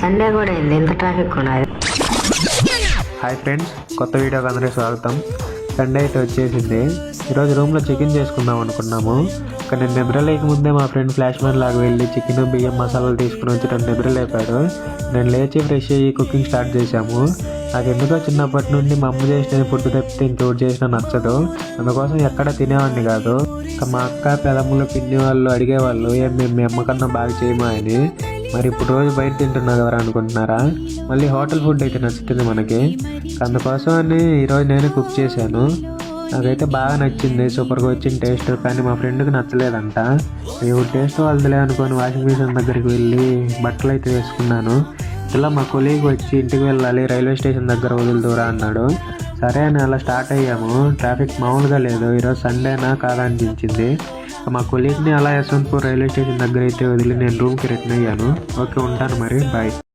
Sunday కూడా అయింది, ఎంత ట్రాఫిక్ ఉన్నది. హాయ్ ఫ్రెండ్స్, కొత్త వీడియోకి అందరికీ స్వాగతం. సండే అయితే వచ్చేసింది. ఈరోజు రూమ్లో చికెన్ చేసుకుందాం అనుకున్నాము. కానీ నేను నిద్రలేక ముందే మా ఫ్రెండ్ ఫ్లాష్ మ్యాన్ లాగా వెళ్ళి చికెన్ బియ్యం మసాలాలు తీసుకుని వచ్చి నన్ను నిద్రలేపాడు. నేను లేచి ఫ్రెష్ అయ్యి కుకింగ్ స్టార్ట్ చేశాము. నాకు ఎందుకో చిన్నప్పటి నుండి మా అమ్మ చేసిన ఫుడ్ తప్పితే ఇంకోటి చేసినా నచ్చదు. అందుకోసం ఎక్కడ తినేవాడిని కాదు. ఇంకా మా అక్క పెదమ్మలు పిన్ని వాళ్ళు అడిగేవాళ్ళు, ఏం మేము మీ అమ్మ కన్నా బాగా చేయమా అని. మరి ఇప్పుడు రోజు బయట తింటున్నా కదా అనుకుంటున్నారా? మళ్ళీ హోటల్ ఫుడ్ అయితే నచ్చుతుంది మనకి. అందుకోసం అని ఈరోజు నేనే కుక్ చేశాను. నాకైతే బాగా నచ్చింది, సూపర్గా వచ్చింది టేస్ట్. కానీ మా ఫ్రెండ్కి నచ్చలేదంట. ఇప్పుడు టేస్ట్ వాళ్ళదిలే అనుకొని వాషింగ్ మిషన్ దగ్గరికి వెళ్ళి బట్టలు అయితే వేసుకున్నాను. ఇలా మా కొలీగ్ వచ్చి ఇంటికి వెళ్ళాలి, రైల్వే స్టేషన్ దగ్గర వదులుదూరా అన్నాడు. సరే అని అలా స్టార్ట్ అయ్యాము. ట్రాఫిక్ మామూలుగా లేదు. ఈరోజు సండేనా కాదా అనిపించింది. మా కొలీగ్ని అలా యశ్వంతపూర్ రైల్వే స్టేషన్ దగ్గర అయితే వదిలి నేను రూమ్కి రిటర్న్ అయ్యాను. ఓకే, ఉంటాను మరి, బాయ్.